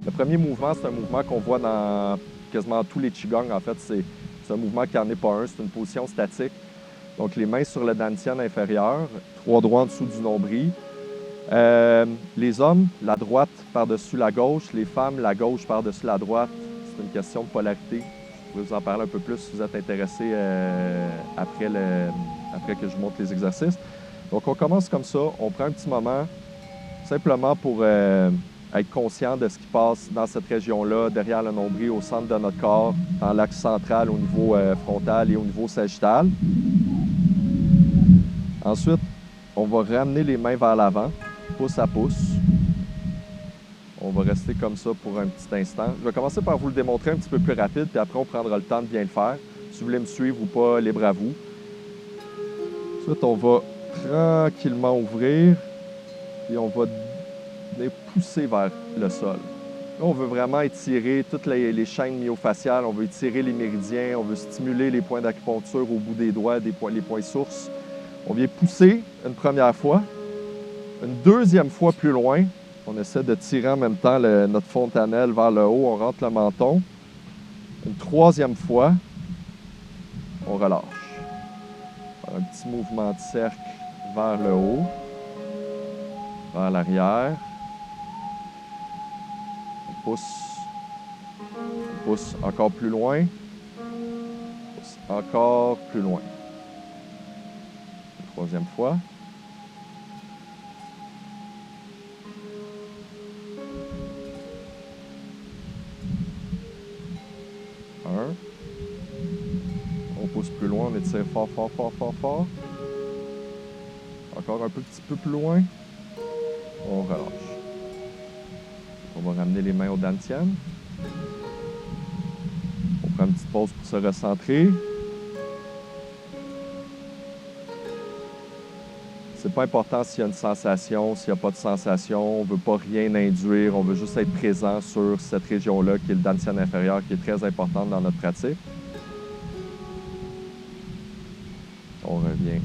Le premier mouvement, c'est un mouvement qu'on voit dans quasiment tous les Qigong. En fait, c'est un mouvement qui n'en est pas un. C'est une position statique. Donc, les mains sur le dantian inférieur, 3 doigts en dessous du nombril. Les hommes, la droite par-dessus la gauche. Les femmes, la gauche par-dessus la droite. C'est une question de polarité. Je pourrais vous en parler un peu plus si vous êtes intéressé après que je vous montre les exercices. Donc, on commence comme ça. On prend un petit moment simplement pour être conscient de ce qui passe dans cette région-là, derrière le nombril, au centre de notre corps, dans l'axe central, au niveau frontal et au niveau sagittal. Ensuite, on va ramener les mains vers l'avant, pouce à pouce. On va rester comme ça pour un petit instant. Je vais commencer par vous le démontrer un petit peu plus rapide, puis après, on prendra le temps de bien le faire. Si vous voulez me suivre ou pas, libre à vous. Ensuite, on va tranquillement ouvrir, et on va venir pousser vers le sol. Là, on veut vraiment étirer toutes les chaînes myofaciales, on veut étirer les méridiens, on veut stimuler les points d'acupuncture au bout des doigts, les points sources. On vient pousser une première fois. Une deuxième fois plus loin, on essaie de tirer en même temps notre fontanelle vers le haut, on rentre le menton. Une troisième fois, on relâche. Un petit mouvement de cercle vers le haut, vers l'arrière. On pousse encore plus loin. On pousse encore plus loin. Une troisième fois. On pousse plus loin, on étire fort, fort, fort, fort, fort. Encore un petit peu plus loin. On relâche. On va ramener les mains au dantian. On prend une petite pause pour se recentrer. C'est pas important s'il y a une sensation, s'il n'y a pas de sensation. On ne veut pas rien induire. On veut juste être présent sur cette région-là, qui est le dantian inférieur, qui est très importante dans notre pratique. On revient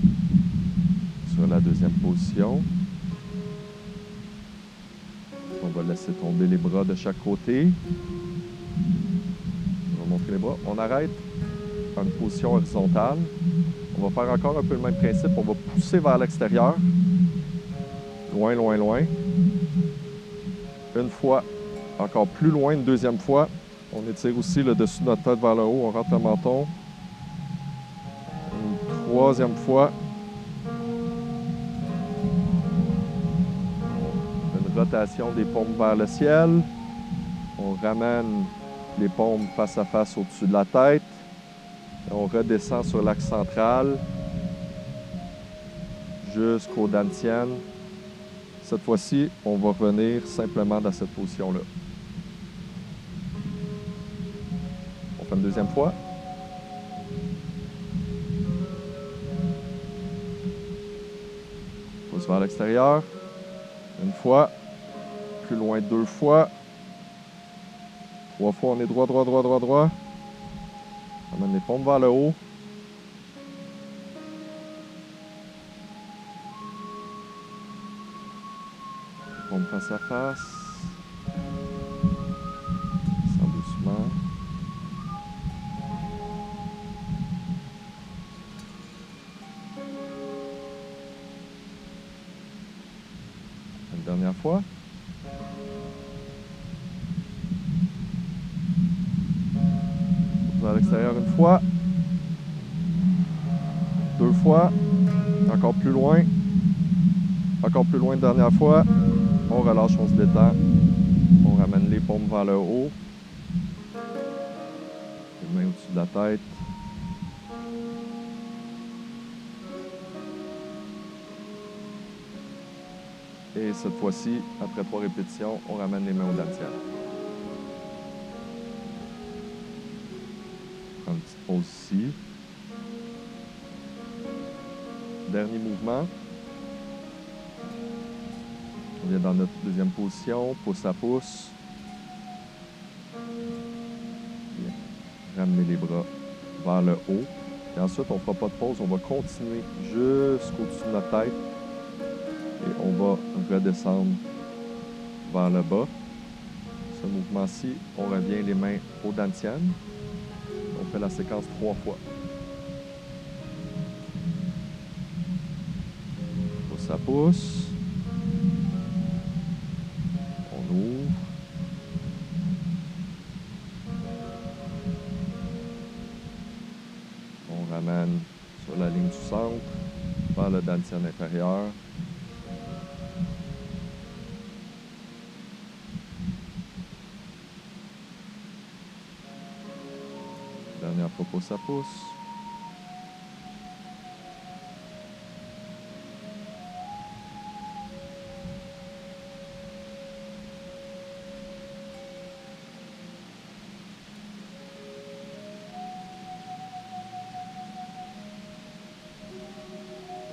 sur la deuxième position. On va laisser tomber les bras de chaque côté. On va montrer les bras. On arrête en une position horizontale. On va faire encore un peu le même principe. On va pousser vers l'extérieur. Loin, loin, loin. Une fois, encore plus loin, une deuxième fois. On étire aussi le dessus de notre tête vers le haut. On rentre le menton. Une troisième fois. Une rotation des paumes vers le ciel. On ramène les paumes face à face au-dessus de la tête. Et on redescend sur l'axe central jusqu'au dantian. Cette fois-ci, on va revenir simplement dans cette position-là. On fait une deuxième fois. Pousse vers l'extérieur. Une fois. Plus loin, 2 fois. 3 fois, on est droit, droit, droit, droit, droit. On amène les paumes vers le haut. Paumes face à face. Sans doucement. Une dernière fois. Vers l'extérieur une fois. 2 fois. Encore plus loin. Encore plus loin une dernière fois. On relâche, on se détend. On ramène les paumes vers le haut. Les mains au-dessus de la tête. Et cette fois-ci, après 3 répétitions, on ramène les mains au dantian. Une petite pause ici. Dernier mouvement. On vient dans notre deuxième position, pouce à pouce. Bien. Ramener les bras vers le haut. Et ensuite, on ne fera pas de pause, on va continuer jusqu'au-dessus de notre tête. Et on va redescendre vers le bas. ce mouvement-ci, on revient les mains au dantian. On fait la séquence 3 fois. Pouce à pouce. On ouvre. On ramène sur la ligne du centre, vers le dantian inférieur. Dernière fois pouce à pouce.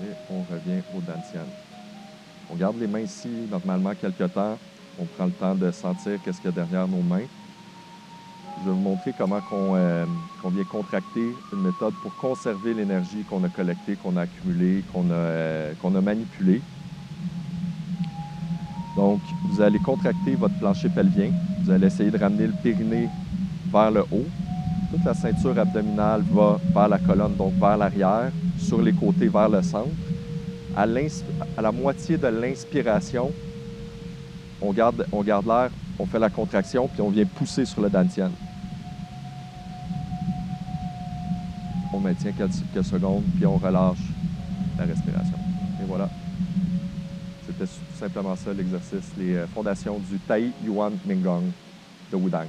Et on revient au dantian. On garde les mains ici normalement quelques temps. On prend le temps de sentir qu'est-ce qu'il y a derrière nos mains. Je vais vous montrer comment qu'on vient contracter une méthode pour conserver l'énergie qu'on a collectée, qu'on a accumulée, qu'on a manipulée. Donc, vous allez contracter votre plancher pelvien. Vous allez essayer de ramener le périnée vers le haut. Toute la ceinture abdominale va vers la colonne, donc vers l'arrière, sur les côtés vers le centre. À la moitié de l'inspiration, on garde l'air, on fait la contraction, puis on vient pousser sur le dantian. On maintient quelques secondes, puis on relâche la respiration. Et voilà. C'était tout simplement ça l'exercice, les fondations du Tai Yuan Mingong de Wudang.